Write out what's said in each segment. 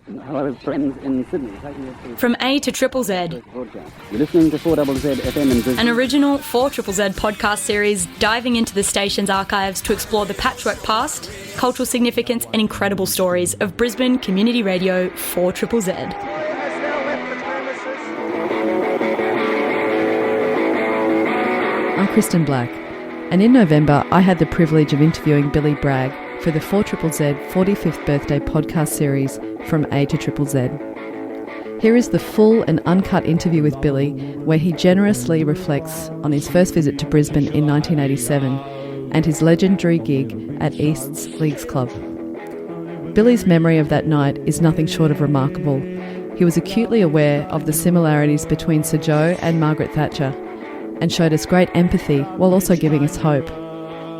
Hello, friends in Sydney. From A to Triple Z. You're listening to 4ZZ FM in Brisbane. An original 4ZZZ podcast series diving into the station's archives to explore the patchwork past, cultural significance and incredible stories of Brisbane Community Radio 4ZZZ. I'm Kristin Black, and in November I had the privilege of interviewing Billy Bragg for the 4ZZZ 45th birthday podcast series From A to Triple Z. Here is the full and uncut interview with Billy, where he generously reflects on his first visit to Brisbane in 1987 and his legendary gig at East's Leagues Club. Billy's memory of that night is nothing short of remarkable. He was acutely aware of the similarities between Sir Joe and Margaret Thatcher, and showed us great empathy while also giving us hope.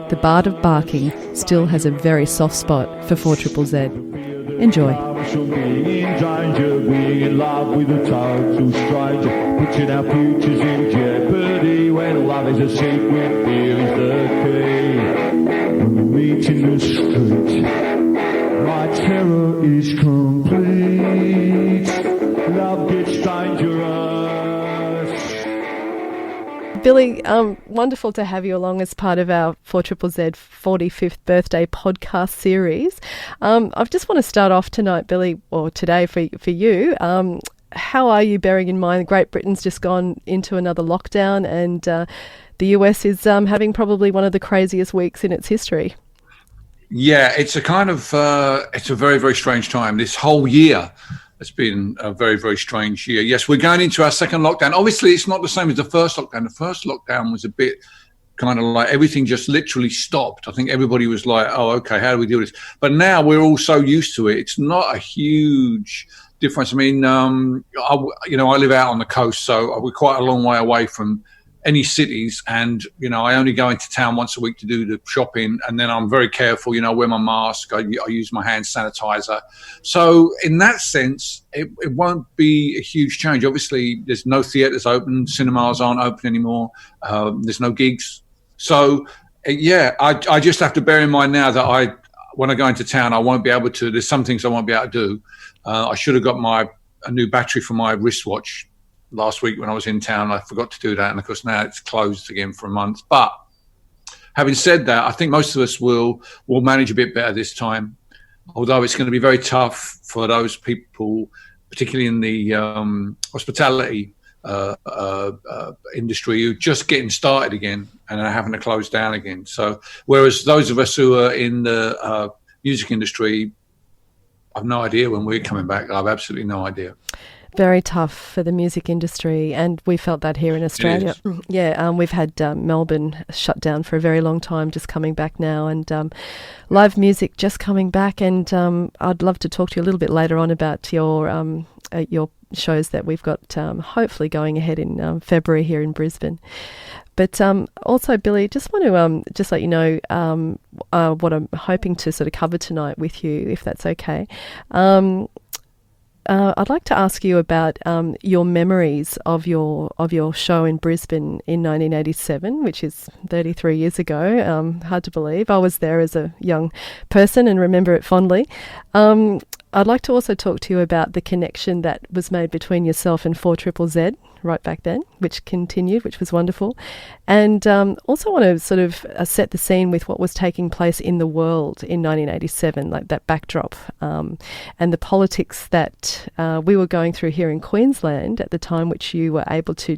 The Bard of Barking still has a very soft spot for 4ZZZ. Enjoy. Being in love with a total stranger, putting our futures in jeopardy when love is a secret, fear is the key. When we meet in the street, my terror is complete. Love gets dangerous. Billy, wonderful to have you along as part of our 4ZZZ 45th birthday podcast series. I just want to start off tonight, Billy, or today for you. How are you, bearing in mind Great Britain's just gone into another lockdown and the US is having probably one of the craziest weeks in its history? Yeah, it's a kind of, it's a very, very strange time. This whole year has been a very, very strange year. Yes, we're going into our second lockdown. Obviously, it's not the same as the first lockdown. The first lockdown was a bit kind of like everything just literally stopped. I think everybody was like, oh, okay, how do we do this? But now we're all so used to it. It's not a huge difference. I mean, I live out on the coast, so we're quite a long way away from any cities, and I only go into town once a week to do the shopping, and then I'm very careful. I wear my mask, I use my hand sanitizer. So in that sense, it won't be a huge change. Obviously, there's no theatres open, cinemas aren't open anymore. There's no gigs. So I just have to bear in mind now that when I go into town, I won't be able to. There's some things I won't be able to do. I should have got a new battery for my wristwatch last week when I was in town. I forgot to do that, and of course now it's closed again for a month. But having said that, I think most of us will manage a bit better this time, although it's going to be very tough for those people, particularly in the hospitality industry, who are just getting started again and are having to close down again. So whereas those of us who are in the music industry, I've no idea when we're coming back. I've absolutely no idea. Very tough for the music industry, and we felt that here in Australia. Yeah, we've had Melbourne shut down for a very long time, just coming back now, and live music just coming back. And I'd love to talk to you a little bit later on about your shows that we've got hopefully going ahead in February here in Brisbane. But also, Billy, just want to just let you know what I'm hoping to sort of cover tonight with you, if that's okay. I'd like to ask you about your memories of your show in Brisbane in 1987, which is 33 years ago. Hard to believe. I was there as a young person and remember it fondly. I'd like to also talk to you about the connection that was made between yourself and 4ZZZ right back then, which continued, which was wonderful. And also want to sort of set the scene with what was taking place in the world in 1987, like that backdrop, and the politics that we were going through here in Queensland at the time, which you were able to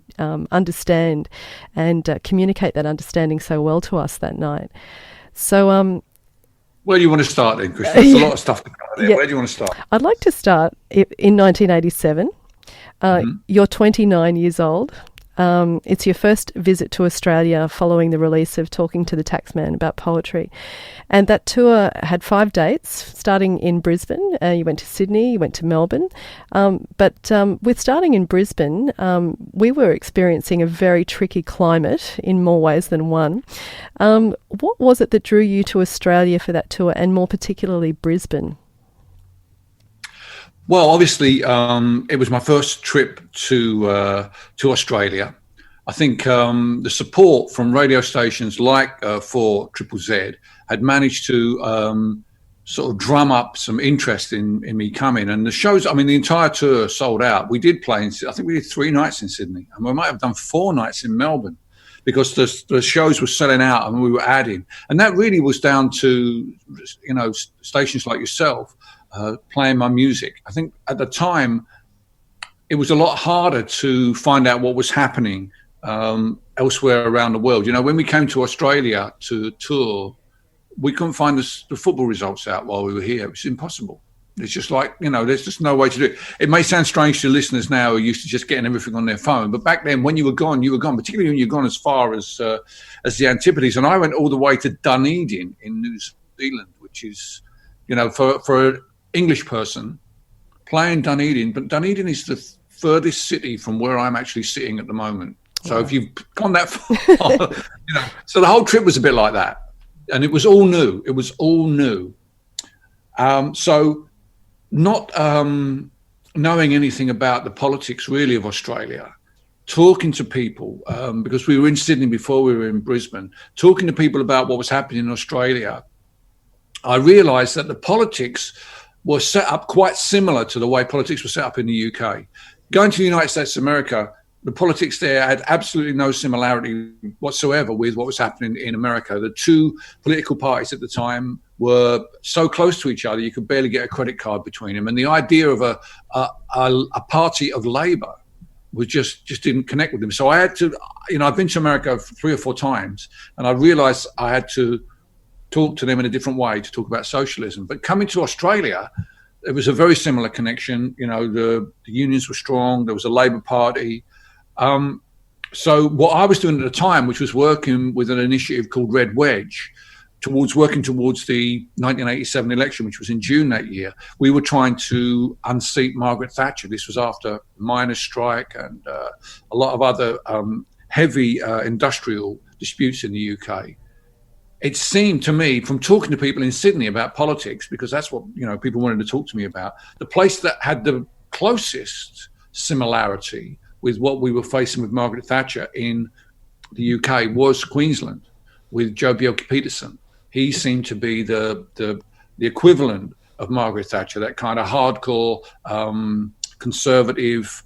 understand and communicate that understanding so well to us that night. So where do you want to start then, Kristin? There's a lot of stuff to cover there. Yeah. Where do you want to start? I'd like to start in 1987. You're 29 years old. It's your first visit to Australia following the release of Talking to the Taxman about poetry. And that tour had 5 dates, starting in Brisbane. You went to Sydney, you went to Melbourne. But with starting in Brisbane, we were experiencing a very tricky climate in more ways than one. What was it that drew you to Australia for that tour, and more particularly Brisbane? Well, obviously, it was my first trip to Australia. I think the support from radio stations like 4ZZZ had managed to sort of drum up some interest in me coming. And the shows, I mean, the entire tour sold out. We did play I think we did 3 nights in Sydney, and we might have done 4 nights in Melbourne, because the shows were selling out and we were adding. And that really was down to, stations like yourself playing my music. I think at the time it was a lot harder to find out what was happening elsewhere around the world. When we came to Australia to tour, we couldn't find the football results out while we were here. It was impossible. It's just like, there's just no way to do it. It may sound strange to listeners now who are used to just getting everything on their phone, but back then when you were gone, particularly when you're gone as far as the Antipodes. And I went all the way to Dunedin in New Zealand, which is, for an English person, playing Dunedin, but Dunedin is the furthest city from where I'm actually sitting at the moment. So if you've gone that far, so the whole trip was a bit like that. And it was all new. So not knowing anything about the politics really of Australia, talking to people, because we were in Sydney before we were in Brisbane, talking to people about what was happening in Australia, I realised that the politics was set up quite similar to the way politics was set up in the UK. Going to the United States of America, the politics there had absolutely no similarity whatsoever with what was happening in America. The 2 political parties at the time were so close to each other, you could barely get a credit card between them. And the idea of a party of Labour was just didn't connect with them. So I had to, I've been to America 3 or 4 times, and I realised I had to talk to them in a different way to talk about socialism. But coming to Australia, it was a very similar connection. The unions were strong. There was a Labour Party. So what I was doing at the time, which was working with an initiative called Red Wedge, working towards the 1987 election, which was in June that year, we were trying to unseat Margaret Thatcher. This was after miners' strike and a lot of other heavy industrial disputes in the UK. It seemed to me, from talking to people in Sydney about politics, because that's what people wanted to talk to me about, the place that had the closest similarity with what we were facing with Margaret Thatcher in the UK was Queensland, with Joe Bjelke-Petersen. He seemed to be the equivalent of Margaret Thatcher, that kind of hardcore, conservative,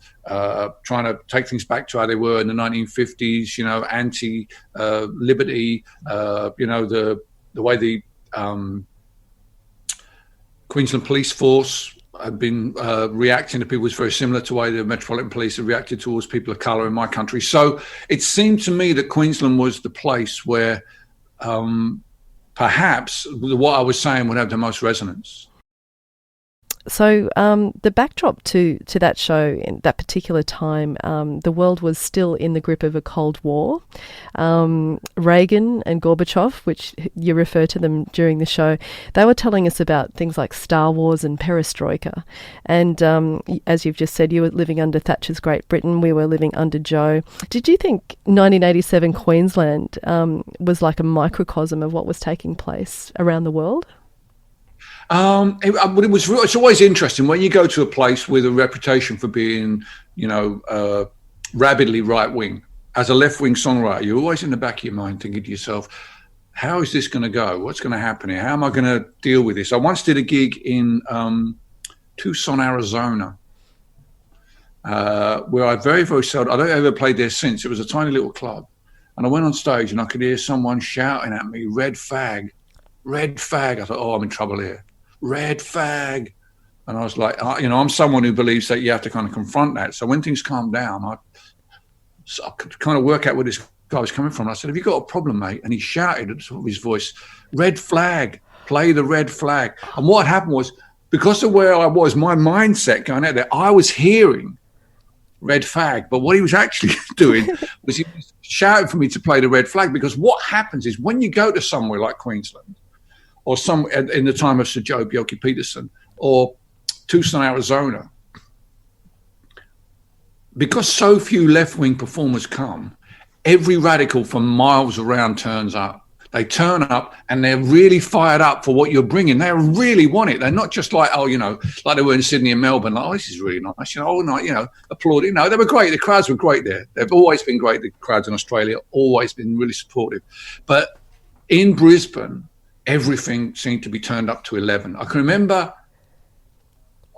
trying to take things back to how they were in the 1950s, anti-liberty, the way the Queensland police force had been reacting to people was very similar to the way the Metropolitan Police had reacted towards people of colour in my country. So it seemed to me that Queensland was the place where perhaps what I was saying would have the most resonance. So the backdrop to that show in that particular time, the world was still in the grip of a Cold War. Reagan and Gorbachev, which you refer to them during the show, they were telling us about things like Star Wars and perestroika. And as you've just said, you were living under Thatcher's Great Britain. We were living under Joe. Did you think 1987 Queensland was like a microcosm of what was taking place around the world? It's always interesting when you go to a place with a reputation for being, rabidly right wing. As a left wing songwriter, you're always in the back of your mind thinking to yourself, how is this going to go? What's going to happen here? How am I going to deal with this? I once did a gig in Tucson, Arizona, where I very, very seldom, I don't ever played there since. It was a tiny little club. And I went on stage and I could hear someone shouting at me, "Red fag, red fag." I thought, oh, I'm in trouble here. Red fag. And I was like, I'm someone who believes that you have to kind of confront that. So when things calmed down, I could kind of work out where this guy was coming from. I said, "Have you got a problem, mate?" And he shouted at the top of his voice, "Red flag, play the red flag." And what happened was, because of where I was, my mindset going out there, I was hearing red flag. But what he was actually doing was he was shouting for me to play the red flag, because what happens is when you go to somewhere like Queensland, or some in the time of Sir Joe Bjelke-Petersen, or Tucson, Arizona, because so few left-wing performers come, every radical from miles around turns up. They turn up and they're really fired up for what you're bringing. They really want it. They're not just like, like they were in Sydney and Melbourne, like, "Oh, this is really nice," all night, applauding. No, they were great. The crowds were great there. They've always been great. The crowds in Australia always been really supportive. But in Brisbane, everything seemed to be turned up to 11. I can remember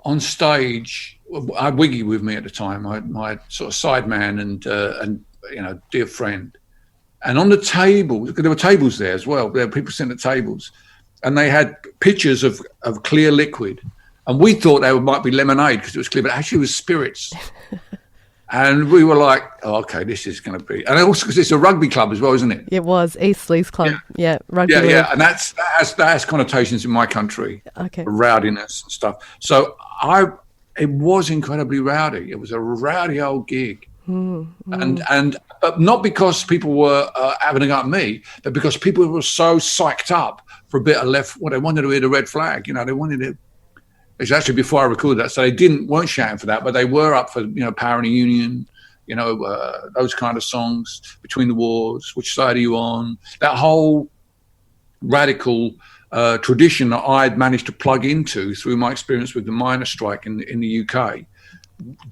on stage, I had Wiggy with me at the time, my sort of sideman and dear friend. And on the table, there were tables there as well. There were people sitting at tables, and they had pitchers of clear liquid. And we thought they might be lemonade because it was clear, but actually it was spirits. And we were like, oh, okay, this is going to be... And also because it's a rugby club as well, isn't it? It was, East Leagues Club. Yeah, rugby league. Yeah, and that has connotations in my country. Okay. Rowdiness and stuff. So it was incredibly rowdy. It was a rowdy old gig. But not because people were having a go at me, but because people were so psyched up for a bit of they wanted to hear the red flag. They wanted it. It's actually before I recorded that, so they weren't shouting for that, but they were up for Power in the Union, those kind of songs, Between the Wars, Which Side Are You On? That whole radical tradition that I'd managed to plug into through my experience with the miners' strike in the UK.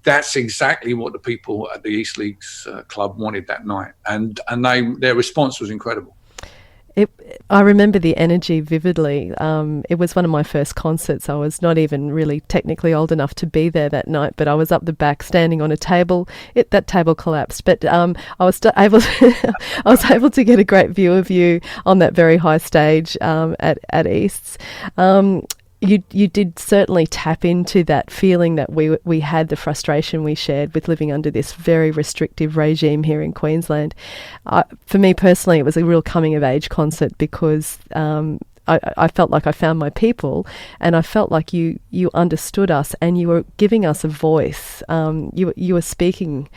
That's exactly what the people at the East Leagues Club wanted that night, and their response was incredible. I remember the energy vividly. It was one of my first concerts. I was not even really technically old enough to be there that night, but I was up the back standing on a table. That table collapsed, but I was able to get a great view of you on that very high stage at Easts. You did certainly tap into that feeling that we had, the frustration we shared with living under this very restrictive regime here in Queensland. For me personally, it was a real coming-of-age concert because I felt like I found my people, and I felt like you understood us and you were giving us a voice. You were speaking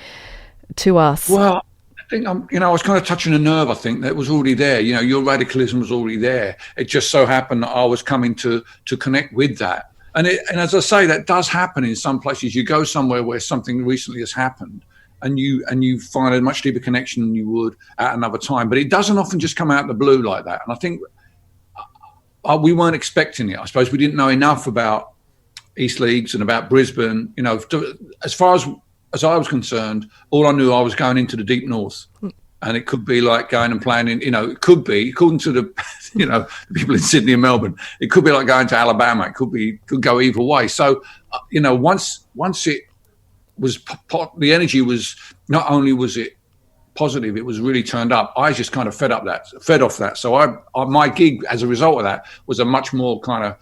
to us. Well, I think I was kind of touching a nerve. I think that was already there. Your radicalism was already there. It just so happened that I was coming to connect with that. And as I say, that does happen in some places. You go somewhere where something recently has happened, and you find a much deeper connection than you would at another time. But it doesn't often just come out of the blue like that. And I think we weren't expecting it. I suppose we didn't know enough about East Leagues and about Brisbane. As far as I was concerned, all I knew I was going into the deep north, and it could be like going and playing in, it could be, according to the, the people in Sydney and Melbourne, it could be like going to Alabama. It could go either way. So, once it was, the energy was, not only was it positive, it was really turned up. I just kind of fed off that. So my gig as a result of that was a much more kind of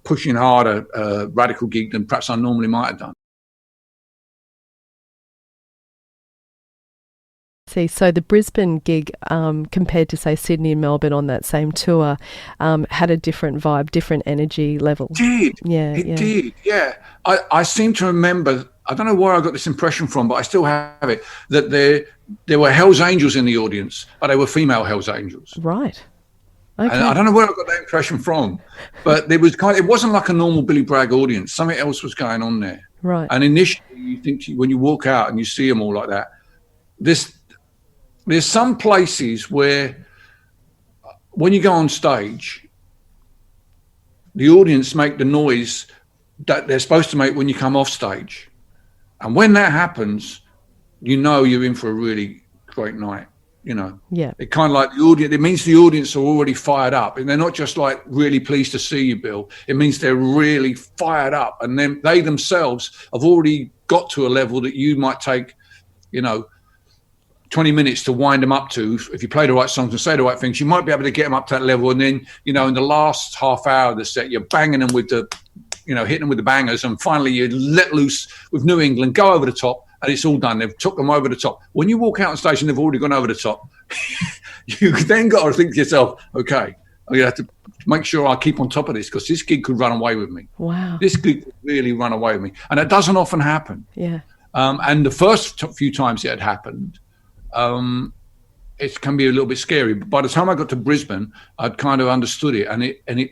pushing harder, radical gig than perhaps I normally might have done. So the Brisbane gig, compared to, say, Sydney and Melbourne on that same tour, had a different vibe, different energy level. It did. I seem to remember, I don't know where I got this impression from, but I still have it, that there were Hell's Angels in the audience, but they were female Hell's Angels. Right. Okay. And I don't know where I got that impression from, but it wasn't like a normal Billy Bragg audience. Something else was going on there. Right. And initially, you think when you walk out and you see them all like that, there's some places where when you go on stage, the audience make the noise that they're supposed to make when you come off stage. And when that happens, you're in for a really great night, Yeah. It kind of like the audience, it means the audience are already fired up, and they're not just like really pleased to see you, Bill. It means they're really fired up, and then they themselves have already got to a level that you might take, 20 minutes to wind them up to. If you play the right songs and say the right things, you might be able to get them up to that level. And then, in the last half hour of the set, you're banging them with hitting them with the bangers. And finally you let loose with New England, go over the top, and it's all done. They've took them over the top. When you walk out on stage and they've already gone over the top, you then got to think to yourself, okay, I'm going to have to make sure I keep on top of this, because this gig could run away with me. Wow. This gig could really run away with me. And it doesn't often happen. Yeah. And the first few times it had happened, it can be a little bit scary. But by the time I got to Brisbane, I'd kind of understood it, and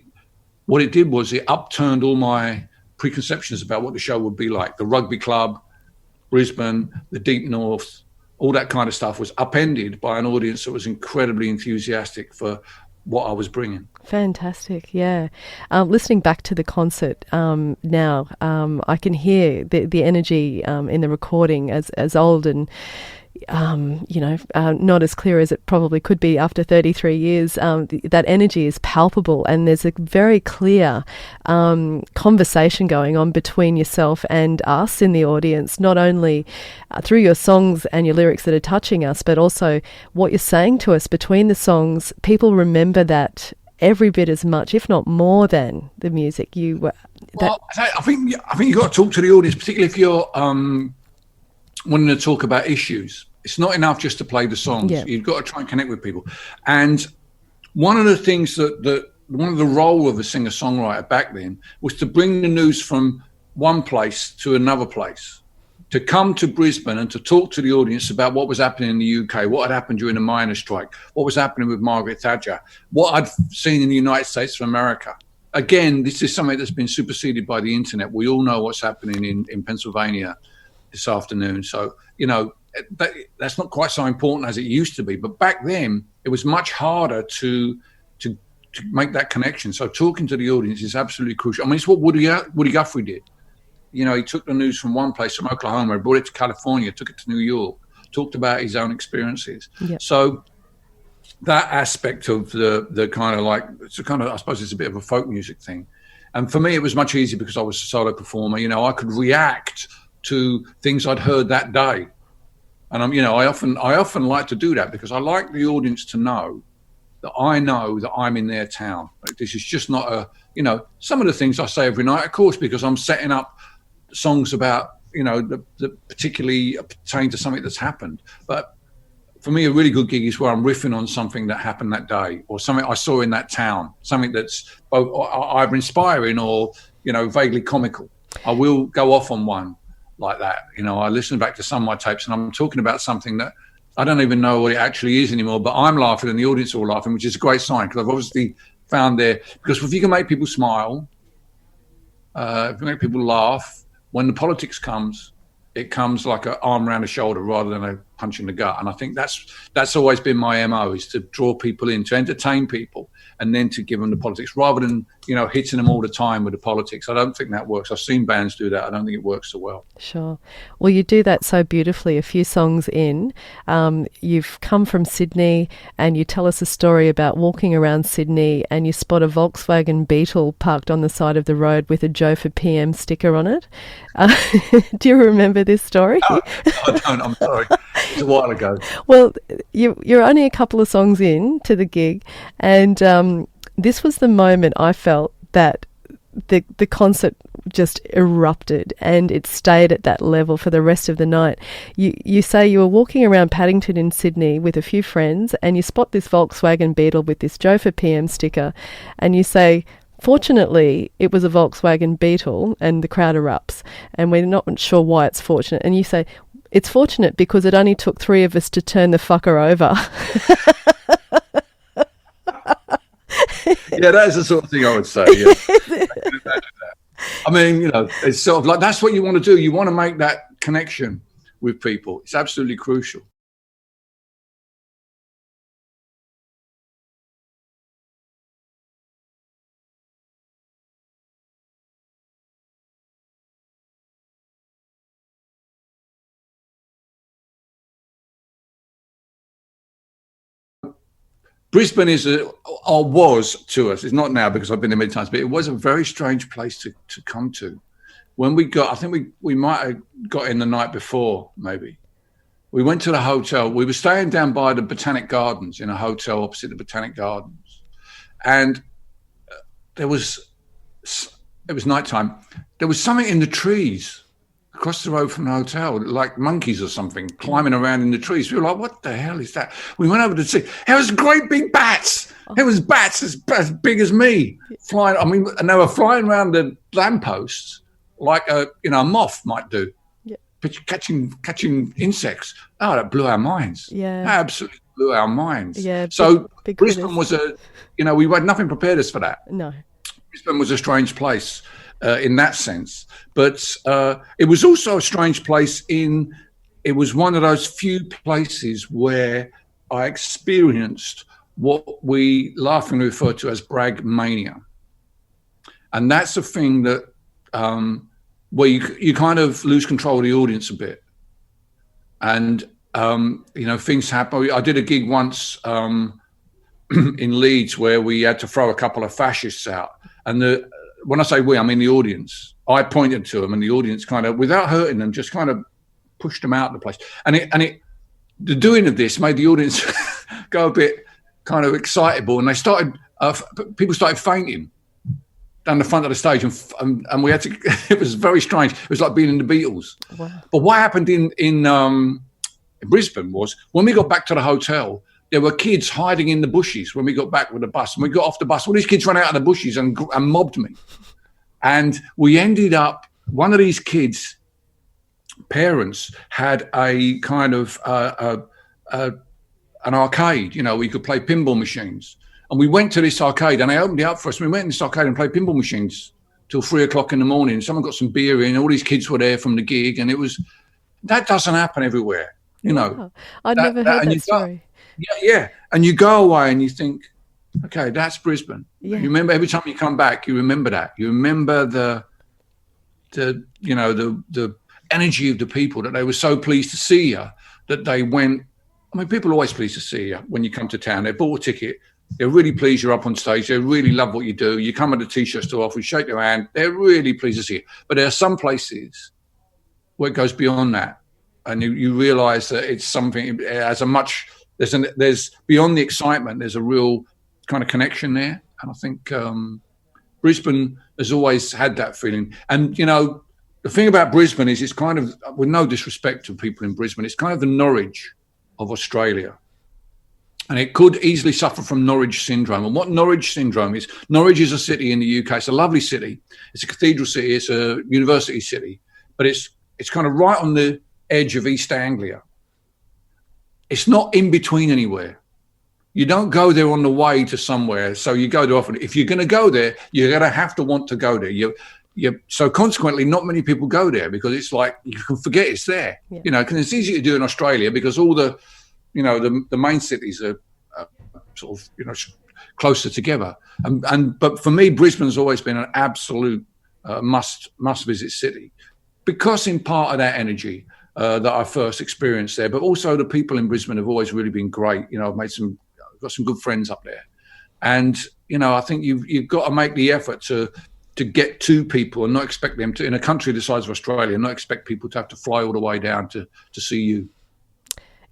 what it did was it upturned all my preconceptions about what the show would be like. The rugby club, Brisbane, the deep north, all that kind of stuff was upended by an audience that was incredibly enthusiastic for what I was bringing. Fantastic, yeah. Listening back to the concert now, I can hear the energy in the recording as old and not as clear as it probably could be after 33 years, that energy is palpable, and there's a very clear conversation going on between yourself and us in the audience, not only through your songs and your lyrics that are touching us, but also what you're saying to us between the songs. People remember that every bit as much, if not more than the music. I think you've got to talk to the audience, particularly if you're wanting to talk about issues. It's not enough just to play the songs. Yeah. You've got to try and connect with people. And one of the things one of the role of a singer-songwriter back then was to bring the news from one place to another place, to come to Brisbane and to talk to the audience about what was happening in the UK, what had happened during the miners' strike, what was happening with Margaret Thatcher, what I'd seen in the United States of America. Again, this is something that's been superseded by the internet. We all know what's happening in Pennsylvania this afternoon. So, that's not quite so important as it used to be. But back then, it was much harder to make that connection. So talking to the audience is absolutely crucial. I mean, it's what Woody Guthrie did. He took the news from one place, from Oklahoma, brought it to California, took it to New York, talked about his own experiences. Yep. So that aspect of the kind of like, I suppose it's a bit of a folk music thing. And for me, it was much easier because I was a solo performer. I could react to things I'd heard that day. And I often like to do that because I like the audience to know that I'm in their town. Like, this is just not some of the things I say every night, of course, because I'm setting up songs about, that particularly pertain to something that's happened. But for me, a really good gig is where I'm riffing on something that happened that day or something I saw in that town, something that's both either inspiring or, vaguely comical. I will go off on one like that. I listen back to some of my tapes and I'm talking about something that I don't even know what it actually is anymore, but I'm laughing and the audience are all laughing, which is a great sign because I've obviously found because if you can make people smile, if you make people laugh, when the politics comes, it comes like an arm around the shoulder rather than a punch in the gut. And I think that's always been my MO, is to draw people in, to entertain people, and then to give them the politics rather than, hitting them all the time with the politics. I don't think that works. I've seen bands do that. I don't think it works so well. Sure. Well, you do that so beautifully. A few songs in, you've come from Sydney and you tell us a story about walking around Sydney and you spot a Volkswagen Beetle parked on the side of the road with a Joe for PM sticker on it. Do you remember this story? No, I don't. I'm sorry. It's a while ago. Well, you're only a couple of songs in to the gig, and this was the moment I felt that the concert just erupted, and it stayed at that level for the rest of the night. You say you were walking around Paddington in Sydney with a few friends, and you spot this Volkswagen Beetle with this Joe for PM sticker, and you say, fortunately, it was a Volkswagen Beetle, and the crowd erupts, and we're not sure why it's fortunate. And you say, it's fortunate because it only took 3 of us to turn the fucker over. Yeah, that is the sort of thing I would say. Yeah. I can imagine that. I mean, it's sort of like, that's what you want to do. You want to make that connection with people. It's absolutely crucial. Brisbane was to us, it's not now because I've been there many times, but it was a very strange place to come to. When we got, I think we might have got in the night before, maybe. We went to the hotel. We were staying down by the Botanic Gardens, in a hotel opposite the Botanic Gardens. And it was nighttime. There was something in the trees across the road from the hotel, like monkeys or something, climbing around in the trees. We were like, what the hell is that? We went over to see. It was great big bats. It was bats as big as me, flying. I mean, and they were flying around the lampposts like a moth might do, catching insects. Oh, that blew our minds. Yeah, that absolutely blew our minds. Yeah. So big Brisbane was we had nothing prepared us for that. No, Brisbane was a strange place. In that sense, but it was also a strange place it was one of those few places where I experienced what we laughingly refer to as Bragg mania. And that's a thing that where you kind of lose control of the audience a bit. And things happen. I did a gig once in Leeds where we had to throw a couple of fascists out. And when I say we, I mean the audience. I pointed to them and the audience kind of, without hurting them, just kind of pushed them out of the place. The doing of this made the audience go a bit kind of excitable, and they started, people started fainting down the front of the stage, and we had to, it was very strange. It was like being in the Beatles. Wow. But what happened in Brisbane was, when we got back to the hotel, there were kids hiding in the bushes when we got back with the bus. And we got off the bus, all these kids ran out of the bushes and mobbed me. And we ended up, one of these kids' parents had a kind of an arcade, where you could play pinball machines. And we went to this arcade and they opened it up for us. We went in this arcade and played pinball machines till 3:00 in the morning. Someone got some beer in, all these kids were there from the gig. And that doesn't happen everywhere, Wow. I'd never heard that story. Yeah. And you go away and you think, okay, that's Brisbane. Yeah. You remember every time you come back, you remember that. You remember the energy of the people, that they were so pleased to see you that they went. I mean, people are always pleased to see you when you come to town. They bought a ticket. They're really pleased you're up on stage. They really love what you do. You come with the T-shirt store off, we shake their hand. They're really pleased to see you. But there are some places where it goes beyond that. And you realise that it's something as a much, there's beyond the excitement, there's a real kind of connection there. And I think Brisbane has always had that feeling. And, the thing about Brisbane is it's kind of, with no disrespect to people in Brisbane, it's kind of the Norwich of Australia. And it could easily suffer from Norwich syndrome. And what Norwich syndrome is a city in the UK. It's a lovely city. It's a cathedral city. It's a university city. But it's kind of right on the edge of East Anglia. It's not in between anywhere. You don't go there on the way to somewhere. So you go to often. If you're going to go there, you're going to have to want to go there. So consequently, not many people go there because it's like you can forget it's there. Yeah. Because it's easy to do in Australia because all the, the main cities are sort of, closer together. But for me, Brisbane's always been an absolute must visit city because in part of that energy that I first experienced there, but also the people in Brisbane have always really been great. I've got some good friends up there, and I think you've got to make the effort to get to people and not expect them to, in a country the size of Australia, not expect people to have to fly all the way down to see you.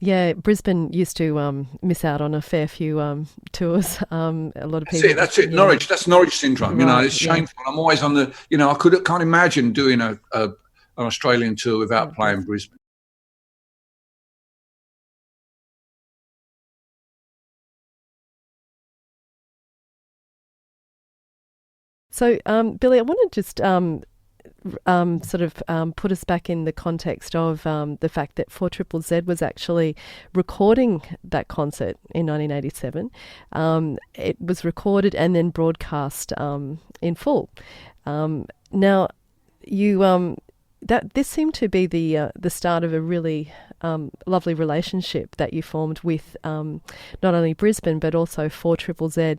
Yeah, Brisbane used to miss out on a fair few tours. A lot of people. That's it. Norwich. That's Norwich syndrome. Right, it's shameful. Yeah. I'm always on the. I can't imagine doing an Australian tour without playing Brisbane. So, Billy, I want to just put us back in the context of the fact that 4ZZZ was actually recording that concert in 1987. It was recorded and then broadcast in full. Now, this seemed to be the start of a really lovely relationship that you formed with not only Brisbane but also 4ZZZ.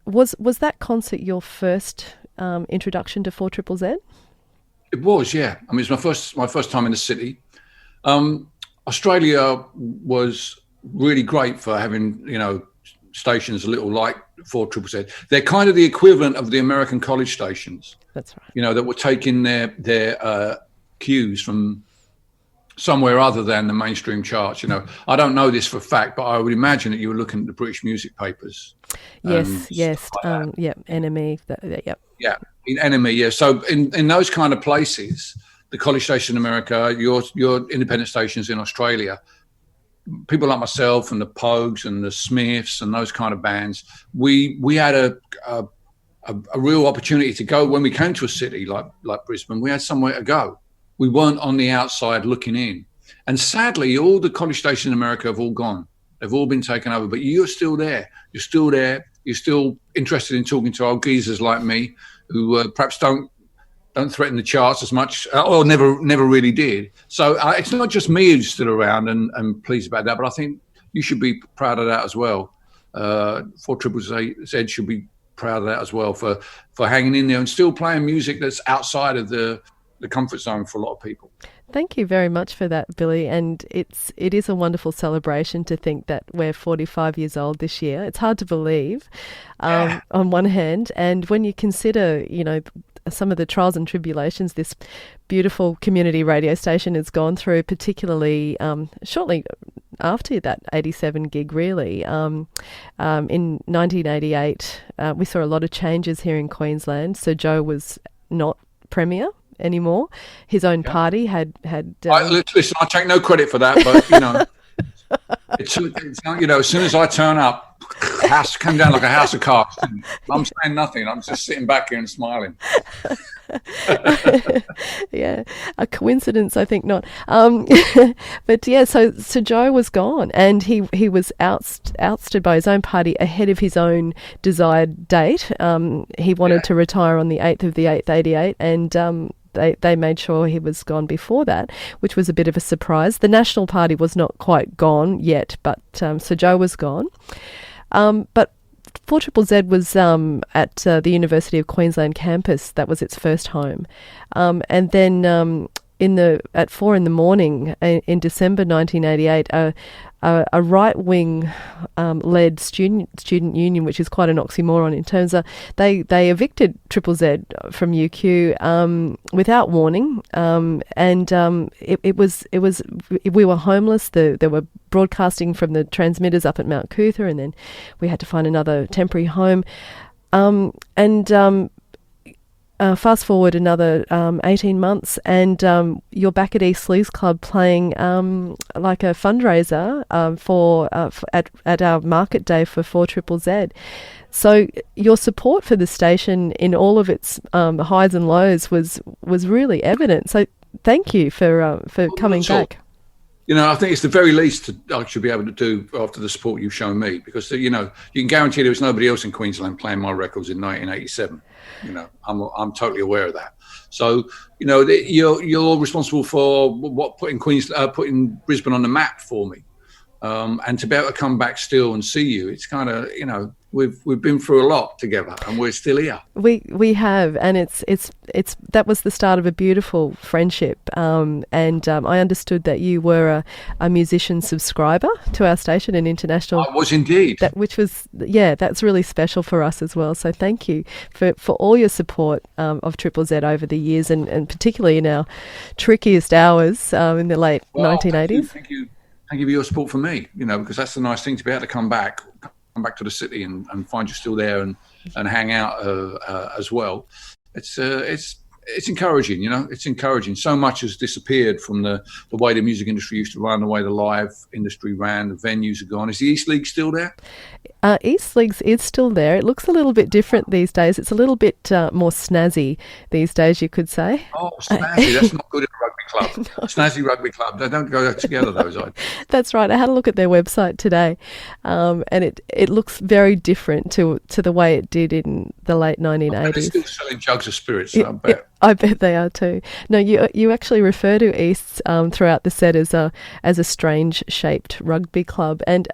Was that concert your first introduction to 4ZZZ? It was, yeah. I mean, it's my first time in the city. Australia was really great for having stations a little like 4ZZZ. They're kind of the equivalent of the American college stations. That's right. That were taking their cues from somewhere other than the mainstream charts. I don't know this for a fact, but I would imagine that you were looking at the British music papers. Yes. NME. Yeah, in NME. Yeah. So in those kind of places, the college station in America, your independent stations in Australia, people like myself and the Pogues and the Smiths and those kind of bands, we had a real opportunity to go. When we came to a city like Brisbane, we had somewhere to go. We weren't on the outside looking in. And sadly, all the college stations in America have all gone. They've all been taken over, but you're still there. You're still there. You're still interested in talking to old geezers like me who perhaps don't threaten the charts as much, or never really did. So it's not just me who's still around and pleased about that, but I think you should be proud of that as well. 4ZZZ should be proud of that as well for hanging in there and still playing music that's outside of the the comfort zone for a lot of people. Thank you very much for that, Billy. And it is a wonderful celebration to think that we're 45 years old this year. It's hard to believe, on one hand, and when you consider, some of the trials and tribulations this beautiful community radio station has gone through, particularly shortly after that 87 gig, really. In 1988, we saw a lot of changes here in Queensland. So Joe was not Premier anymore. His own party had listen, I take no credit for that, but it's as soon as I turn up, house came down like a house of cards. I'm saying nothing. I'm just sitting back here and smiling. Yeah, a coincidence, I think not. But yeah, so Joe was gone, and he was ousted by his own party ahead of his own desired date. He wanted to retire on the 8th of the 8th, 88, and they made sure he was gone before that, which was a bit of a surprise. The National Party was not quite gone yet, but so Joe was gone. But 4ZZZ was at the University of Queensland campus. That was its first home. And then at 4 in the morning in December 1988, a right-wing led student union, which is quite an oxymoron in terms of they evicted ZZZ from UQ without warning, and it was we were homeless. There were broadcasting from the transmitters up at Mount Cootha, and then we had to find another temporary home, fast forward another 18 months, and you're back at East Leagues Club playing like a fundraiser at our market day for 4ZZZ. So your support for the station in all of its highs and lows was really evident. So thank you for coming back. I think it's the very least I should be able to do after the support you've shown me, because, you can guarantee there was nobody else in Queensland playing my records in 1987. I'm totally aware of that. So, you're responsible for putting Brisbane on the map for me. And to be able to come back still and see you, it's kind of, we've been through a lot together, and we're still here. We have, and it's that was the start of a beautiful friendship. And I understood that you were a musician subscriber to our station, an international. I was indeed. That's really special for us as well. So thank you for all your support of ZZZ over the years, and particularly in our trickiest hours in the late 1980s. Thank you for your support for me. Because that's the nice thing, to be able to come back to the city and find you still there and hang out as well. It's encouraging, it's encouraging. So much has disappeared from the way the music industry used to run, the way the live industry ran, the venues are gone. Is the East League still there? East Leagues is still there. It looks a little bit different these days. It's a little bit more snazzy these days, you could say. Oh, snazzy. That's not good in a rugby club. No. Snazzy rugby club. They don't go together, those ideas. That's right. I had a look at their website today, and it looks very different to the way it did in the late 1980s. They're still selling jugs of spirits, I bet. I bet they are too. No, you actually refer to East throughout the set as a strange shaped rugby club, and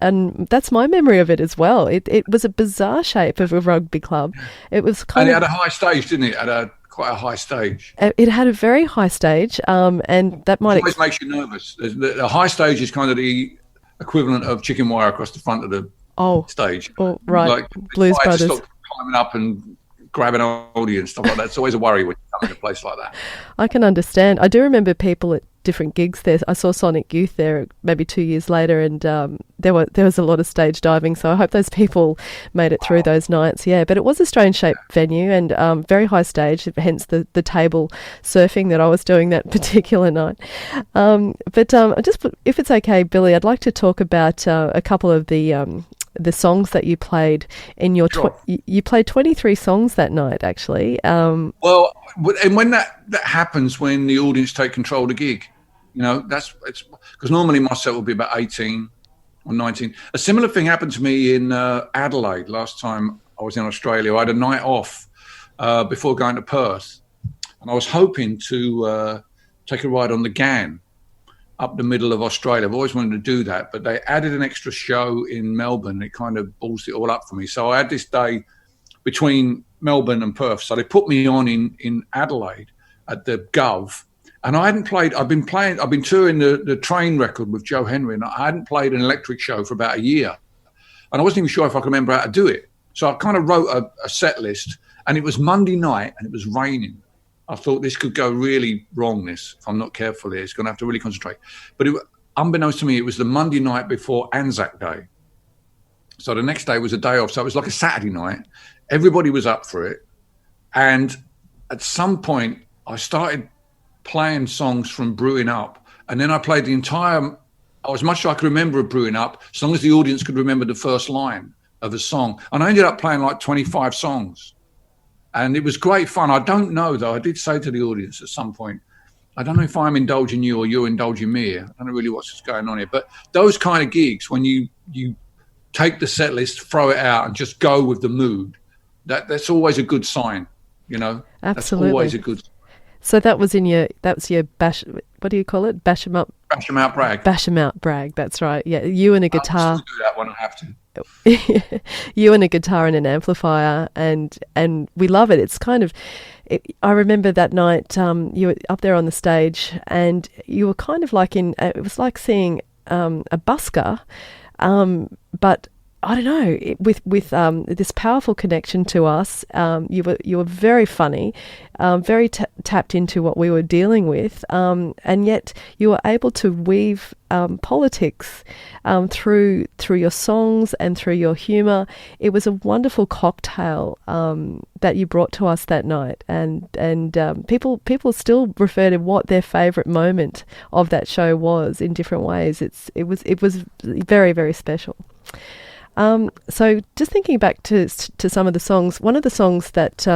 that's my memory of it as well. It was a bizarre shape of a rugby club. It was and it had a high stage, didn't it? It had quite a high stage. It had a very high stage, and that might always makes you nervous. The high stage is kind of the equivalent of chicken wire across the front of the stage. Oh, right. Like Blues Brothers. To stop climbing up and grabbing hold of you and stuff like that. It's always a worry when you come in a place like that. I can understand. I do remember people at different gigs there. I saw Sonic Youth there maybe 2 years later, and there was a lot of stage diving, so I hope those people made it through those nights. Yeah, but it was a strange shaped venue, and very high stage, hence the table surfing that I was doing that particular night. But if it's okay, Billy, I'd like to talk about a couple of the songs that you played in your you played 23 songs that night, actually. Well, and when that happens, when the audience take control of the gig, it's because normally my set will be about 18 or 19. A similar thing happened to me in Adelaide last time I was in Australia. I had a night off before going to Perth, and I was hoping to take a ride on the Ghan up the middle of Australia. I've always wanted to do that, but they added an extra show in Melbourne. It kind of balls it all up for me. So I had this day between Melbourne and Perth. So they put me on in Adelaide, at the Gov, and I hadn't played. I've been touring the Train record with Joe Henry, and I hadn't played an electric show for about a year, and I wasn't even sure if I could remember how to do it. So I kind of wrote a set list, and it was Monday night, and it was raining. I thought this could go really wrong. If I'm not careful here, it's going to have to really concentrate. But unbeknownst to me, it was the Monday night before Anzac Day. So the next day was a day off. So it was like a Saturday night. Everybody was up for it. And at some point, I started playing songs from Brewing Up. And then I played as much as I could remember of Brewing Up, as long as the audience could remember the first line of a song. And I ended up playing like 25 songs. And it was great fun. I don't know, though. I did say to the audience at some point, I don't know if I'm indulging you or you're indulging me here. I don't know really what's going on here. But those kind of gigs, when you take the set list, throw it out, and just go with the mood, that's always a good sign, you know? Absolutely. That's always a good sign. So that's your bash, what do you call it? Bash 'em up? Bash 'em out brag. Bash 'em out brag, that's right. Yeah, you and a guitar. I'll still do that when I have to. You and a guitar and an amplifier, and we love it. It's kind of, I remember that night you were up there on the stage, and you were kind of like it was like seeing a busker, but I don't know, with this powerful connection to us. You were very funny, very tapped into what we were dealing with, and yet you were able to weave politics through your songs and through your humour. It was a wonderful cocktail that you brought to us that night, and people still refer to what their favourite moment of that show was in different ways. It was very, very special. So just thinking back to some of the songs, one of the songs that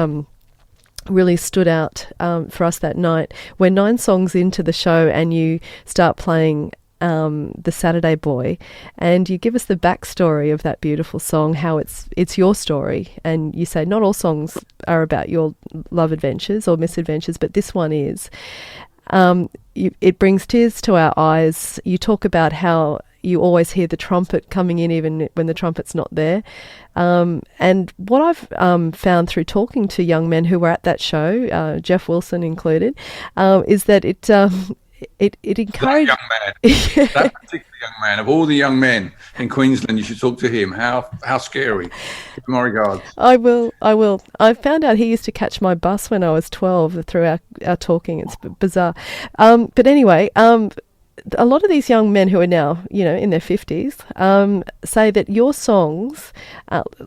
really stood out for us that night, we're 9 songs into the show and you start playing The Saturday Boy, and you give us the backstory of that beautiful song, how it's your story, and you say not all songs are about your love adventures or misadventures, but this one is. It brings tears to our eyes. You talk about how you always hear the trumpet coming in even when the trumpet's not there. And what I've found through talking to young men who were at that show, Jeff Wilson included, is that it encouraged... That young man, that particular young man, of all the young men in Queensland, you should talk to him. How scary. Give my regards. I will. I found out he used to catch my bus when I was 12 through our talking. It's bizarre. But anyway... a lot of these young men who are now, in their 50s, say that your songs,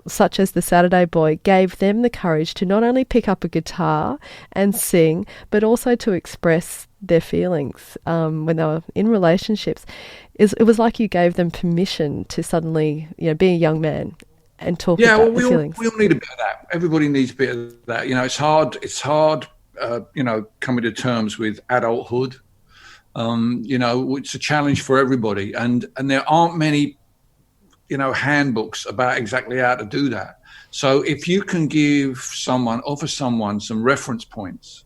such as The Saturday Boy, gave them the courage to not only pick up a guitar and sing, but also to express their feelings when they were in relationships. It was like you gave them permission to suddenly, be a young man and talk about the feelings. We all need a bit of that. Everybody needs a bit of that. It's hard, coming to terms with adulthood. It's a challenge for everybody, and there aren't many, handbooks about exactly how to do that. So if you can offer someone some reference points,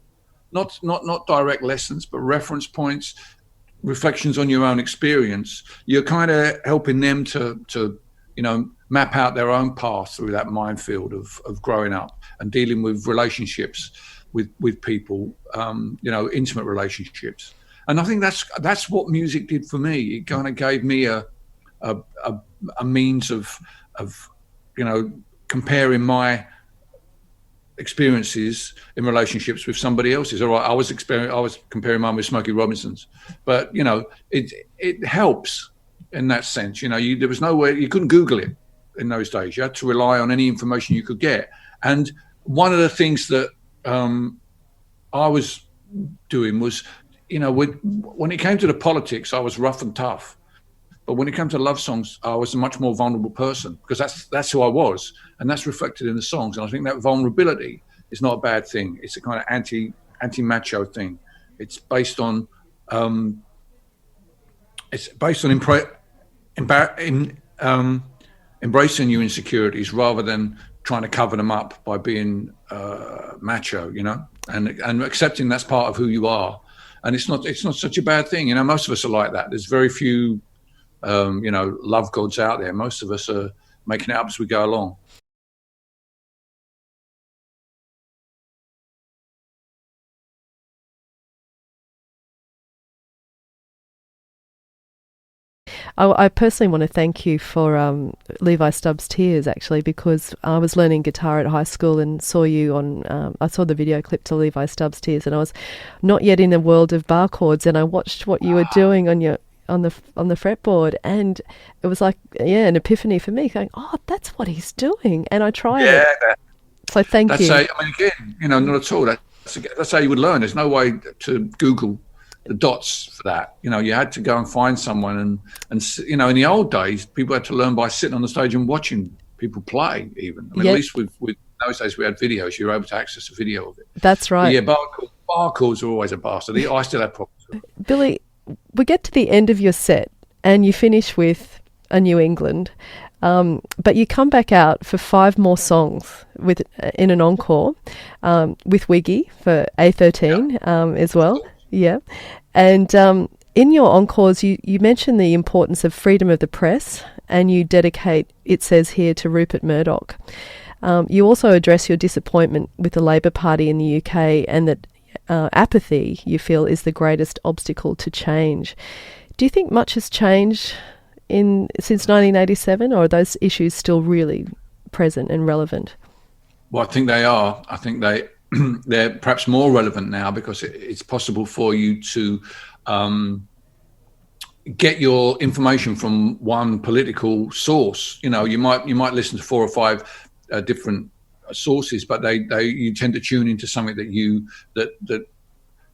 not direct lessons, but reference points, reflections on your own experience, you're kind of helping them to map out their own path through that minefield of growing up and dealing with relationships with people, intimate relationships. And I think that's what music did for me. It kind of gave me a means of comparing my experiences in relationships with somebody else's. All right, I was comparing mine with Smokey Robinson's, but it helps in that sense. There was no way you couldn't Google it in those days. You had to rely on any information you could get. And one of the things that I was doing was, when it came to the politics, I was rough and tough. But when it came to love songs, I was a much more vulnerable person, because that's who I was, and that's reflected in the songs. And I think that vulnerability is not a bad thing. It's a kind of anti-macho thing. It's based on embracing your insecurities rather than trying to cover them up by being macho, and accepting that's part of who you are. And it's not such a bad thing. Most of us are like that. There's very few, love gods out there. Most of us are making it up as we go along. I personally want to thank you for Levi Stubbs' Tears, actually, because I was learning guitar at high school and saw you on. I saw the video clip to Levi Stubbs' Tears, and I was not yet in the world of bar chords, and I watched what you were doing on the fretboard, and it was like an epiphany for me, going, oh, that's what he's doing, and I tried it. So thank you. I mean, again, not at all. That's how you would learn. There's no way to Google the dots for that. You had to go and find someone, and in the old days, people had to learn by sitting on the stage and watching people play. Even at least with those days we had videos. You were able to access a video of it. That's right. But bar chords are always a bastard. I still have problems with it. Billy, we get to the end of your set, and you finish with a New England. But you come back out for 5 more songs in an encore with Wiggy for A13 as well. Yeah. And in your encores, you mention the importance of freedom of the press, and you dedicate It Says Here to Rupert Murdoch. You also address your disappointment with the Labor Party in the UK, and that apathy, you feel, is the greatest obstacle to change. Do you think much has changed since 1987, or are those issues still really present and relevant? Well, I think they are. I think they're perhaps more relevant now because it's possible for you to get your information from one political source. You might listen to 4 or 5 different sources, but you tend to tune into something that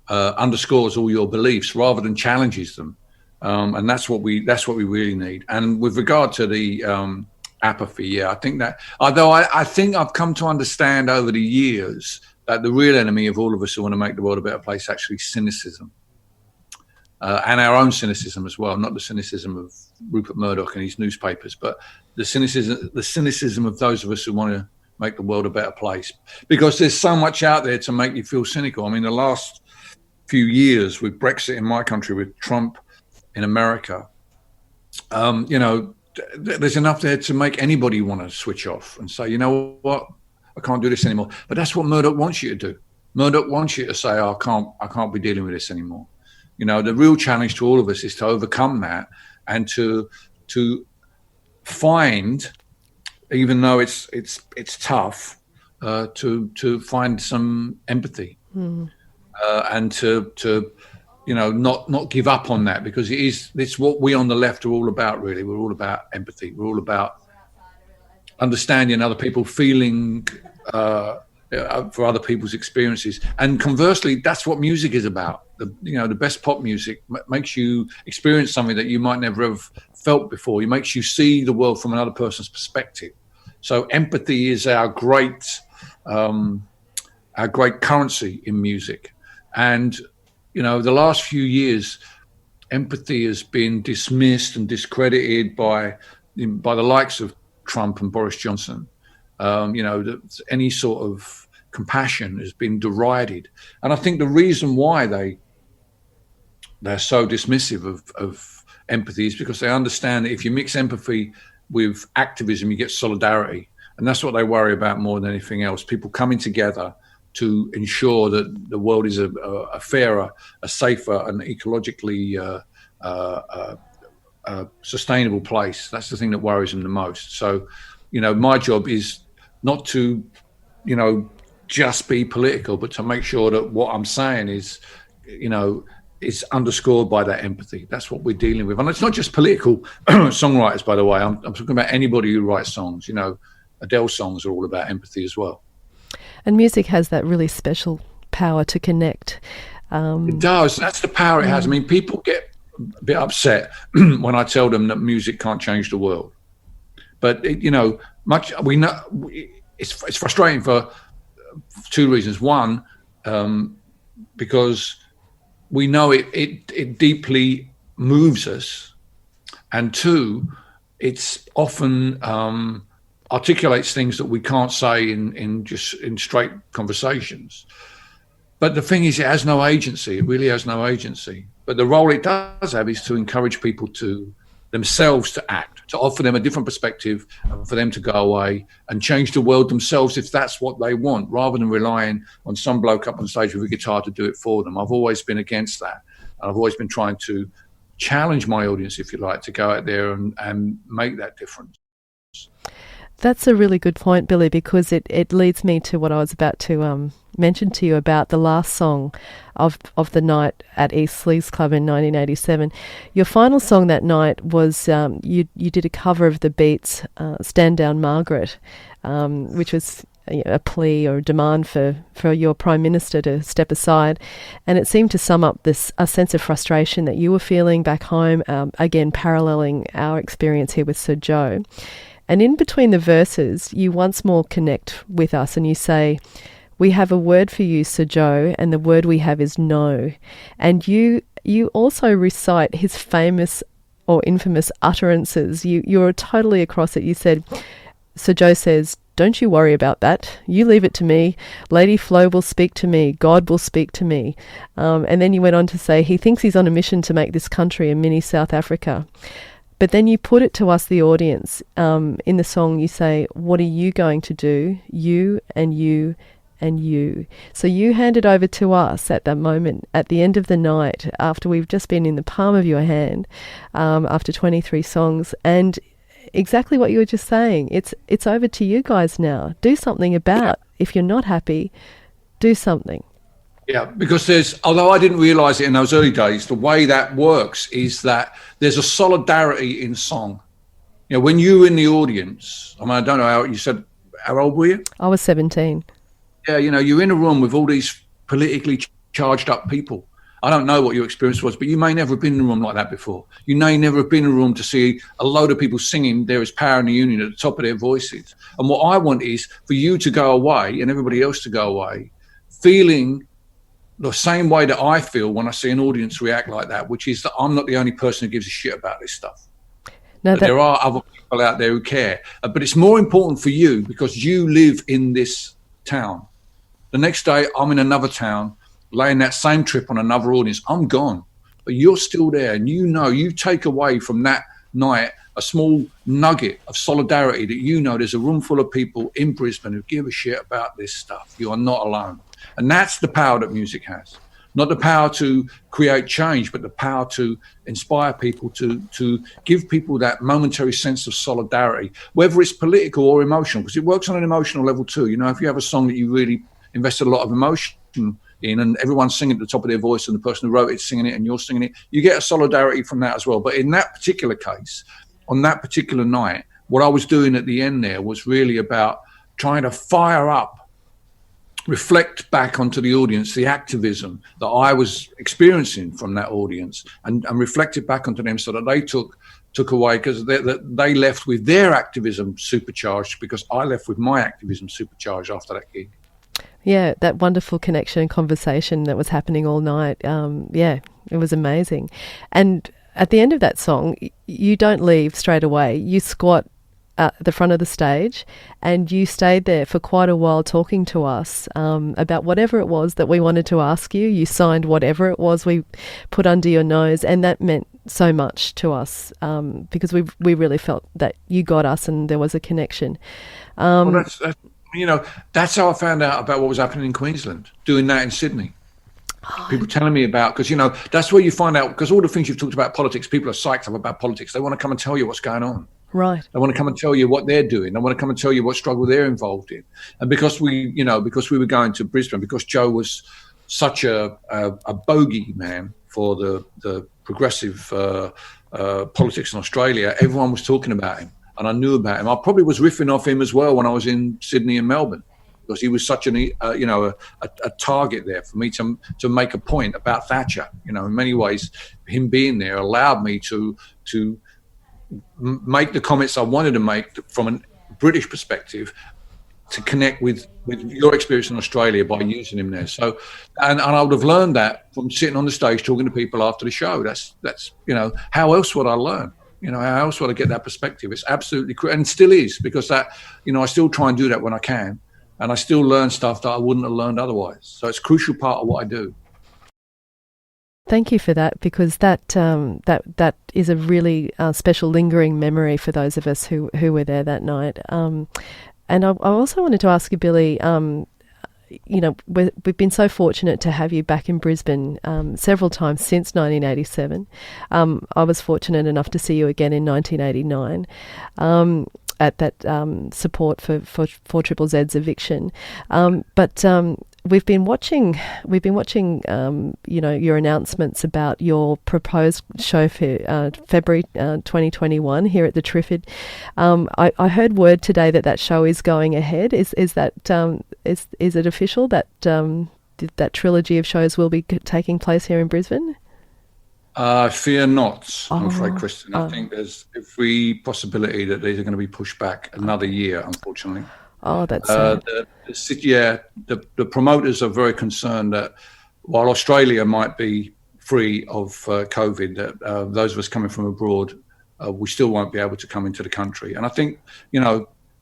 underscores all your beliefs rather than challenges them. And that's what we really need. And with regard to the apathy, I think that, although I think I've come to understand over the years that the real enemy of all of us who want to make the world a better place is actually cynicism, and our own cynicism as well, not the cynicism of Rupert Murdoch and his newspapers, but the cynicism of those of us who want to make the world a better place. Because there's so much out there to make you feel cynical. I mean, the last few years with Brexit in my country, with Trump in America, there's enough there to make anybody want to switch off and say, you know what, I can't do this anymore. But that's what Murdoch wants you to do. Murdoch wants you to say, oh, I can't be dealing with this anymore. The real challenge to all of us is to overcome that and to find, even though it's tough, to find some empathy and to not give up on that, because it's what we on the left are all about, really. We're all about empathy. We're all about understanding other people, feeling for other people's experiences. And conversely, that's what music is about. The best pop music makes you experience something that you might never have felt before. It makes you see the world from another person's perspective. So empathy is our great currency in music. And the last few years, empathy has been dismissed and discredited by the likes of Trump and Boris Johnson. Any sort of compassion has been derided. And I think the reason why they're so dismissive of empathy is because they understand that if you mix empathy with activism, you get solidarity. And that's what they worry about more than anything else. People coming together to ensure that the world is a fairer, a safer, and ecologically sustainable place. That's the thing that worries them the most. So, my job is not to, just be political, but to make sure that what I'm saying is, is underscored by that empathy. That's what we're dealing with. And it's not just political songwriters, by the way. I'm talking about anybody who writes songs. Adele songs are all about empathy as well. And music has that really special power to connect. It does. That's the power it has. I mean, people get a bit upset when I tell them that music can't change the world. But, it's frustrating for 2 reasons. One, because we know it deeply moves us. And 2, it's often articulates things that we can't say in straight conversations. But the thing is, it has no agency. It really has no agency. But the role it does have is to encourage people to themselves to act, to offer them a different perspective, and for them to go away and change the world themselves if that's what they want, rather than relying on some bloke up on stage with a guitar to do it for them. I've always been against that. I've always been trying to challenge my audience, if you like, to go out there and make that difference. That's a really good point, Billy, because it leads me to what I was about to mention to you about the last song of the night at East Sleaze Club in 1987. Your final song that night was you did a cover of the Beats' "Stand Down, Margaret," which was a plea or a demand for your Prime Minister to step aside, and it seemed to sum up a sense of frustration that you were feeling back home, again paralleling our experience here with Sir Joe. And in between the verses, you once more connect with us and you say, "We have a word for you, Sir Joe, and the word we have is no." And you also recite his famous or infamous utterances. You're totally across it. You said, Sir Joe says, "Don't you worry about that. You leave it to me. Lady Flo will speak to me. God will speak to me." And then you went on to say, he thinks he's on a mission to make this country a mini South Africa. But then you put it to us, the audience. In the song, you say, "What are you going to do? You and you and you." So you hand it over to us at that moment, at the end of the night, after we've just been in the palm of your hand, after 23 songs. And exactly what you were just saying, it's over to you guys now. Do something about, if you're not happy, do something. Yeah, because although I didn't realise it in those early days, the way that works is that there's a solidarity in song. You know, when you're in the audience, I mean, I don't know you said, how old were you? I was 17. Yeah, you know, you're in a room with all these politically charged up people. I don't know what your experience was, but you may never have been in a room like that before. You may never have been in a room to see a load of people singing "There is Power in the Union" at the top of their voices. And what I want is for you to go away and everybody else to go away feeling the same way that I feel when I see an audience react like that, which is that I'm not the only person who gives a shit about this stuff. There are other people out there who care. But it's more important for you because you live in this town. The next day, I'm in another town, laying that same trip on another audience. I'm gone, but you're still there. And you take away from that night a small nugget of solidarity that there's a room full of people in Brisbane who give a shit about this stuff. You are not alone. And that's the power that music has. Not the power to create change, but the power to inspire people, to give people that momentary sense of solidarity, whether it's political or emotional, because it works on an emotional level too. You know, if you have a song that you really invested a lot of emotion in and everyone's singing at the top of their voice and the person who wrote it singing it and you're singing it, you get a solidarity from that as well. But in that particular case, on that particular night, what I was doing at the end there was really about trying to fire up, reflect back onto the audience the activism that I was experiencing from that audience and reflect it back onto them so that they took away, because they left with their activism supercharged because I left with my activism supercharged after that gig. Yeah, that wonderful connection and conversation that was happening all night. Yeah, it was amazing. And at the end of that song, you don't leave straight away. You squat at the front of the stage and you stayed there for quite a while talking to us about whatever it was that we wanted to ask you. You signed whatever it was we put under your nose, and that meant so much to us because we really felt that you got us and there was a connection. Well, that's how I found out about what was happening in Queensland, doing that in Sydney. People telling me about, because, that's where you find out, because all the things you've talked about politics, people are psyched up about politics. They want to come and tell you what's going on. Right. They want to come and tell you what they're doing. They want to come and tell you what struggle they're involved in. And because we were going to Brisbane, because Joe was such a bogey man for the progressive politics in Australia, everyone was talking about him. And I knew about him. I probably was riffing off him as well when I was in Sydney and Melbourne, because he was such a target there for me to make a point about Thatcher. In many ways, him being there allowed me to make the comments I wanted to make from a British perspective to connect with your experience in Australia by using him there. So, and I would have learned that from sitting on the stage talking to people after the show. That's how else would I learn? How else would I get that perspective? It's absolutely and still is, because that, I still try and do that when I can. And I still learn stuff that I wouldn't have learned otherwise. So it's a crucial part of what I do. Thank you for that, because that is a really special lingering memory for those of us who were there that night. And I also wanted to ask you, Billy, we've been so fortunate to have you back in Brisbane several times since 1987. I was fortunate enough to see you again in 1989 at that support for Triple Z's eviction. But we've been watching your announcements about your proposed show for February 2021 here at the Triffid. I heard word today that show is going ahead. Is it official that that trilogy of shows will be taking place here in Brisbane? Fear not, I'm afraid, Kristin. I think there's every possibility that these are going to be pushed back another year, unfortunately. Oh, that's sad. The promoters are very concerned that while Australia might be free of COVID, that those of us coming from abroad, we still won't be able to come into the country. And I think,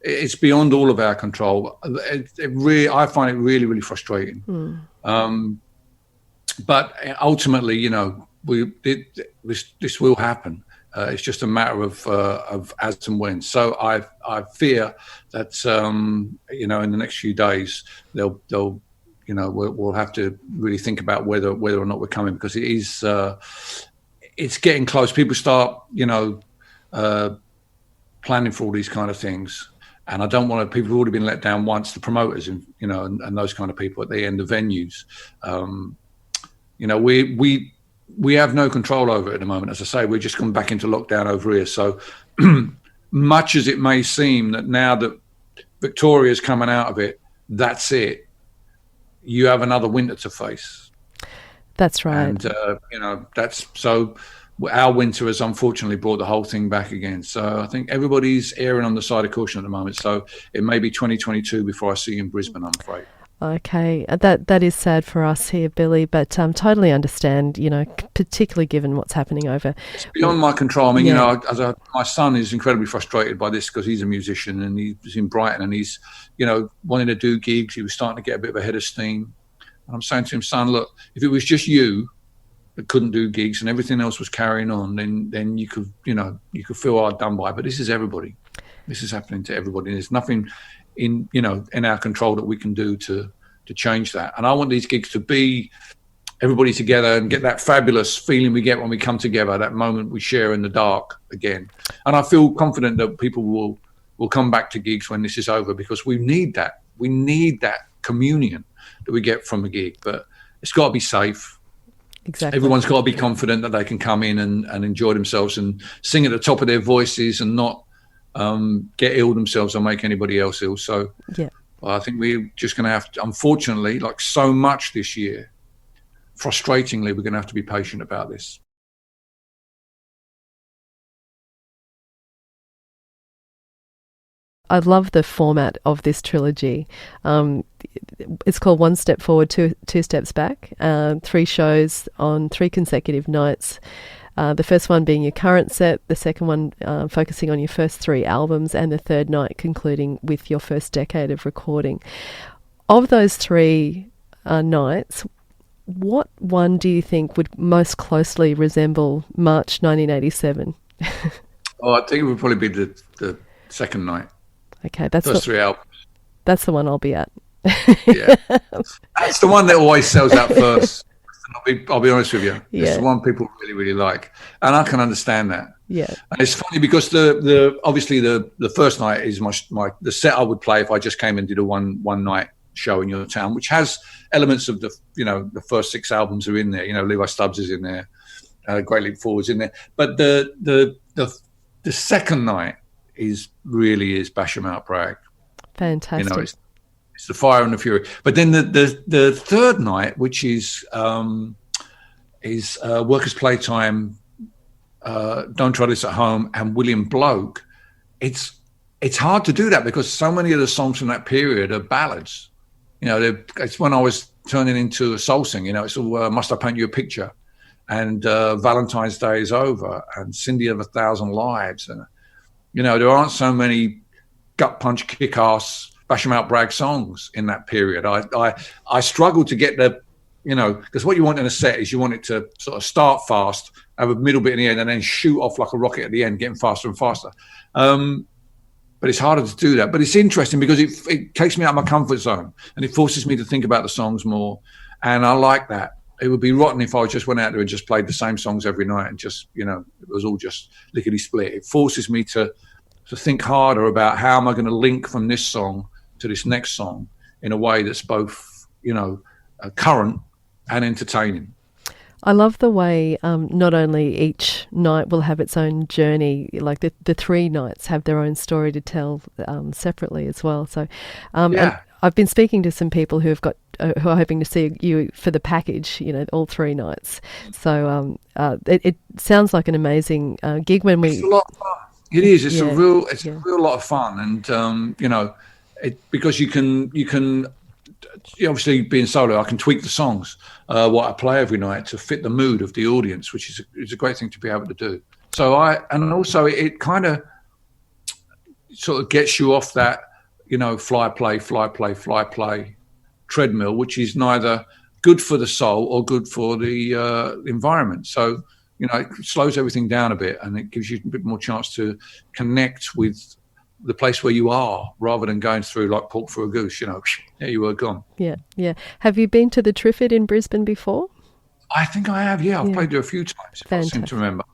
it's beyond all of our control. I find it really, really frustrating. But ultimately, this will happen. It's just a matter of as and when. So I fear that in the next few days we'll have to really think about whether or not we're coming, because it is it's getting close. People start planning for all these kind of things, and I don't want to. People have already been let down once. The promoters and those kind of people at the end of venues. We have no control over it at the moment. As I say, we're just coming back into lockdown over here. So much as it may seem that now that Victoria's coming out of it, that's it. You have another winter to face. That's right. And, that's so our winter has unfortunately brought the whole thing back again. So I think everybody's erring on the side of caution at the moment. So it may be 2022 before I see you in Brisbane, I'm afraid. Okay, that is sad for us here, Billy, but totally understand, particularly given what's happening over. It's beyond my control. I mean, my son is incredibly frustrated by this because he's a musician and he's in Brighton and he's, wanting to do gigs. He was starting to get a bit of a head of steam. And I'm saying to him, son, look, if it was just you that couldn't do gigs and everything else was carrying on, then you could, you could feel hard done by. But this is everybody. This is happening to everybody. There's nothing in our control that we can do to change that. And I want these gigs to be everybody together and get that fabulous feeling we get when we come together, that moment we share in the dark again. And I feel confident that people will come back to gigs when this is over, because we need that. We need that communion that we get from a gig, but it's got to be safe. Exactly. Everyone's got to be confident that they can come in and enjoy themselves and sing at the top of their voices and not get ill themselves or make anybody else ill. So yeah, I think we're just going to have to, unfortunately, like so much this year, frustratingly, we're going to have to be patient about this. I love the format of this trilogy. It's called One Step Forward, Two Steps Back. 3 shows on 3 consecutive nights. The first one being your current set, the second one focusing on your first 3 albums, and the third night concluding with your first decade of recording. Of those 3 nights, what one do you think would most closely resemble March 1987? I think it would probably be the second night. Okay, that's first 3 albums. That's the one I'll be at. Yeah, that's the one that always sells out first. I'll be honest with you. Yeah. It's the one people really, really like, and I can understand that. Yeah, and it's funny because the obviously the first night is the set I would play if I just came and did a one night show in your town, which has elements of the first 6 albums are in there. Levi Stubbs is in there, Great Leap Forward's in there, but the second night is Bash 'Em Out Bragg. Fantastic. It's the fire and the fury. But then the third night, which is Workers' Playtime, Don't Try This at Home, and William Bloke, it's hard to do that because so many of the songs from that period are ballads. It's when I was turning into a soul singer. It's all Must I Paint You a Picture, and Valentine's Day Is Over, and Cindy of 1,000 Lives, and there aren't so many gut punch, kick ass, Bash 'Em Out Bragg songs in that period. I struggled to get because what you want in a set is you want it to sort of start fast, have a middle bit in the end, and then shoot off like a rocket at the end, getting faster and faster. But but it's harder to do that. But it's interesting because it takes me out of my comfort zone and it forces me to think about the songs more. And I like that. It would be rotten if I just went out there and just played the same songs every night and just, it was all just lickety split. It forces me to think harder about how am I going to link from this song to this next song in a way that's both, current and entertaining. I love the way not only each night will have its own journey, like the 3 nights have their own story to tell separately as well. So, and I've been speaking to some people who are hoping to see you for the package, all 3 nights. So it sounds like an amazing gig when we. It's a lot of fun. It is. It's a real lot of fun, and because you can. Obviously, being solo, I can tweak the songs, what I play every night to fit the mood of the audience, which is a great thing to be able to do. So also it kind of sort of gets you off that, fly play treadmill, which is neither good for the soul or good for the environment. So, it slows everything down a bit and it gives you a bit more chance to connect with the place where you are rather than going through like pork for a goose, there you were gone. Yeah. Have you been to the Triffid in Brisbane before? I think I have, I've played there a few times, if I seem to remember.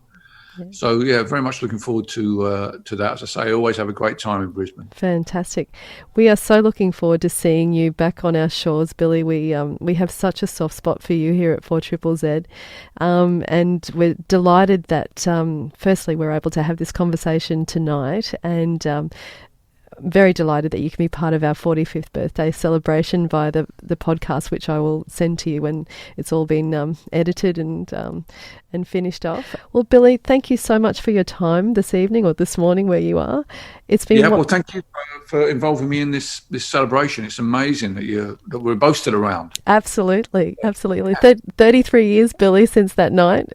Yeah. So, very much looking forward to that. As I say, I always have a great time in Brisbane. Fantastic. We are so looking forward to seeing you back on our shores, Billy. We have such a soft spot for you here at 4ZZZ. And we're delighted that, firstly, we're able to have this conversation tonight, and very delighted that you can be part of our 45th birthday celebration via the podcast, which I will send to you when it's all been edited and finished off. Well, Billy, thank you so much for your time this evening or this morning where you are. It's been well, thank you for involving me in this celebration. It's amazing that we're both still around. Absolutely. 33 years, Billy, since that night.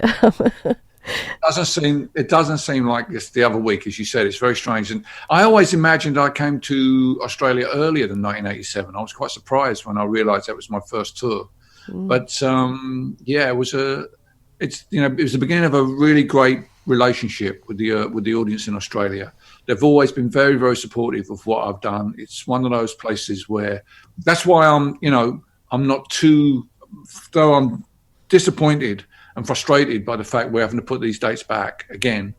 It doesn't seem like this the other week, as you said. It's very strange. And I always imagined I came to Australia earlier than 1987. I was quite surprised when I realised that was my first tour. But it was it was the beginning of a really great relationship with the audience in Australia. They've always been very, very supportive of what I've done. It's one of those places where that's why I'm not too, though I'm disappointed and frustrated by the fact we're having to put these dates back again.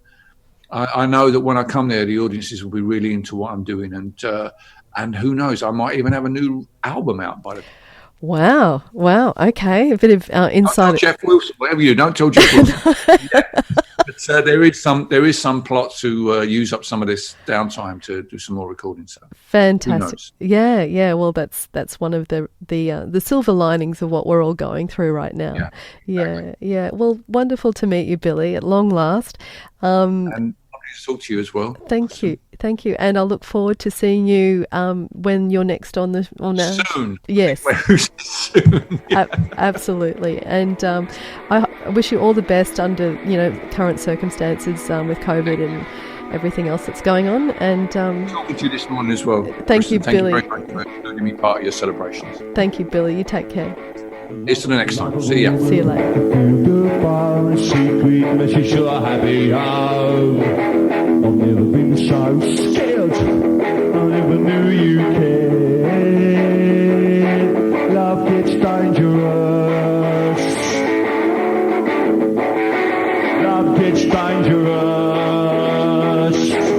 I know that when I come there, the audiences will be really into what I'm doing, and who knows, I might even have a new album out by the. Wow! Okay, a bit of insight. Don't tell Jeff Wilson, whatever you don't tell Jeff Wilson. But there is some plot to use up some of this downtime to do some more recording. So fantastic. Yeah. Well, that's one of the silver linings of what we're all going through right now. Yeah. Well, wonderful to meet you, Billy, at long last. And lovely to talk to you as well. Thank you, and I'll look forward to seeing you when you're next on soon. Yes, soon. Absolutely. And I wish you all the best under current circumstances with COVID and everything else that's going on. And talking to you this morning as well. Thank you, Billy. Thank you very much for letting me part of your celebrations. Thank you, Billy. You take care. Here's to the next time. See ya. See you later. Goodbye, a secret message to a happy home. I've never been so scared. I never knew you cared. Love gets dangerous. Love gets dangerous.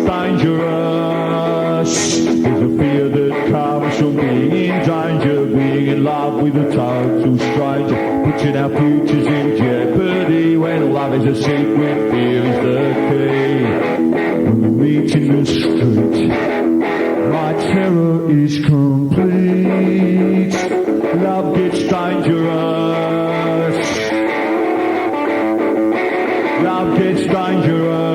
Dangerous. There's a fear that comes from being in danger, being in love with a total stranger, putting our futures in jeopardy when love is a secret, fear is the key. When we meet in the street, my terror is complete. Love gets dangerous. Love gets dangerous.